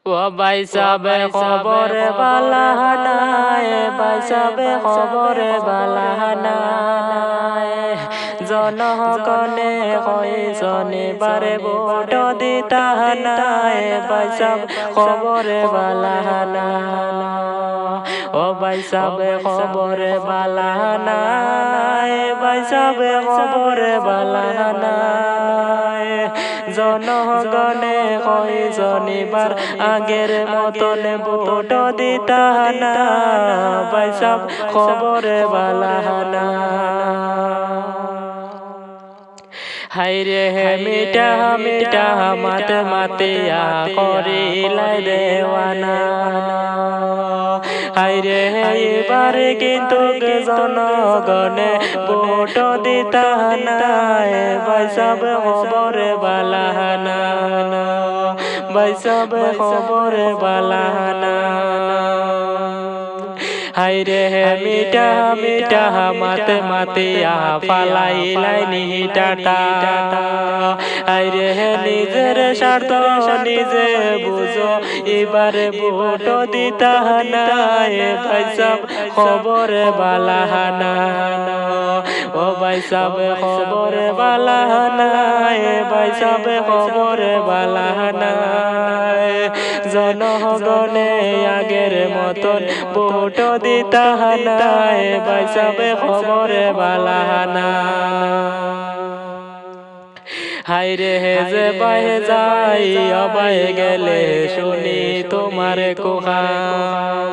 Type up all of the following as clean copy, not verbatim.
ও ভাই সাবে খবরে বালাহানায়, ভাই সাবে খবরে বালাহানায়, জনগণে কইসনে বারে ভোট দিতাহানায়, ভাই সাব খবরে বালাহানায়। ও ভাই সাবে খবরে বালাহানায়, ভাই সাবে খবরে বালাহানায়, জনগণে কইসনিবার আগের মতন ভোট দিতাহানা, ভাই সাব খবরে বালাহানা। হাইরে হে মিঠা মিঠা মাত মাতিয়া করিলাই দেওয়ানা, হাইরে হে এবারে কিন্তু জনগণে ভোট দিতাহানা, ভাই সাব খবরে বালাহানা, ভাই সাব খবরে বালাহানা। হাইরে হে মিঠা মিঠা মাত মাতিয়া ফালাইলাই নিটাটা, হাইরে হে নিজের স্বার্থ নিজে বুঝো এবারে ভোট দিতাহানা, ভাই সাব খবরে বালাহানা। ও ভাই সাব খবরে বালাহানা, ভাই সাব খবরে বালাহানা, জনগণে আগের মতন ভোট দিতাহানা, ভাই সাব খবরে বালাহানা। হাইরে হে যে বাই যাই অবাই গেলে শুনি তোমার কোহাম,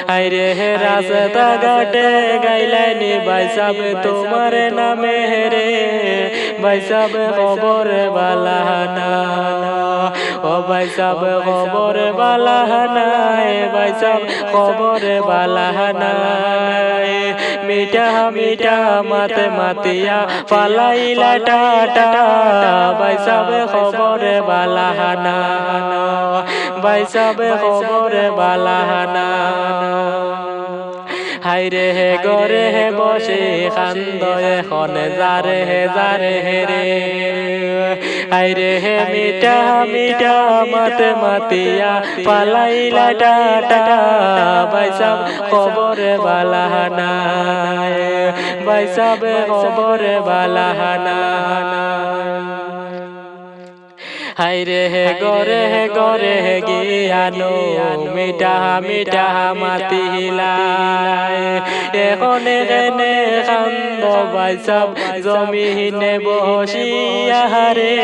হাইরে হে রাস্তা ঘাটে গাইলাইনি ভাই সাব তোমার নামে রে, ভাই সাব খবরে বালাহানা। ও ভাই সাব খবরে বালাহানা, ভাই সাব খবরে বালাহানা, মিঠা মিঠা মাত মাতিয়া ফালাইলা টাটা, ভাই সাব খবরে বালাহানা, ভাই সাব খবরে বালাহানা। হাইরে হে গরে হে বসে খান্দ এখন যারে হে রে, হাইরে হে মিঠা মিঠা মাত মাতিয়া পালাইলা টাটা, ভাই সাব খবরে বালাহানা, ভাই সাব খবরে বালাহানা। হাইরে হে গরে হে গিয়ানো মিঠা মিঠা মাতিলাই, এখন এনে খান্দ ভাই সাব জমিনে বসিয়া রে,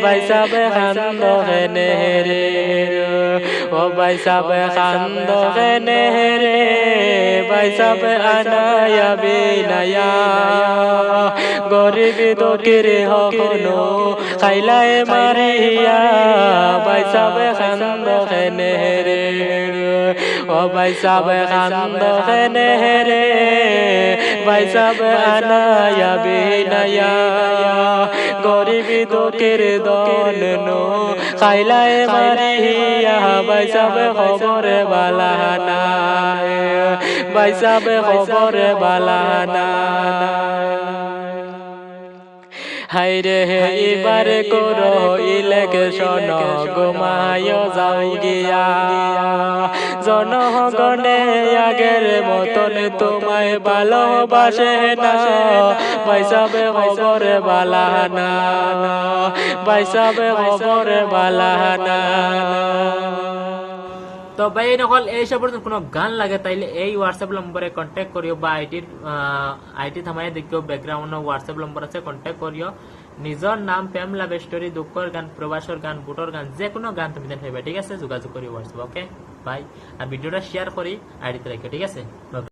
ভাই সাব খান্দ হেনে রে, ও ভাই সাব খান্দ হেনে রে, ভাই সাব আনায়া বিনায়া, গরিব দুঃখের হকনো খাইলাই মারিয়া, ভাই সাব খান্দ হেনে রে, ও ভাই সাব খান্দ হেনে রে, ভাই সাব আনায়া বিনায়া, গরিব দুঃখের দলনো খাইলাই মারিয়া, ভাই সাব খবরে বালাহানা, ভাই সাব খবরে বালাহানা। হাইরে হে এবার করো ইলেকশন ঘুমায় যাও গিয়া, জনগণে আগের মতন তোমায় ভালোবাসে না, ভাই সাব খবরে বালাহানা, ভাই সাব খবরে বালাহানা। তো ভাই নকল এই সব কোনো গান লাগে তাইলে এই হোয়াটসঅ্যাপ নম্বরে কন্ট্যাক্ট করিও, বা আইটি থামাই দেখিও ব্যাকগ্রাউন্ড হোয়াটসঅ্যাপ নম্বর আছে, কন্ট্যাক্ট করিও। নিজের নাম, প্রেম লাভ স্টোরি, দুঃখের গান, প্রবাসের গান, বুটর গান, যে কোনো গান তুমি দেন পাইবা, ঠিক আছে? যোগাযোগ করিও হোয়াটসঅ্যাপ। Okay bye. আর ভিডিওটা শেয়ার করি আইডিতে রাখিও, ঠিক আছে?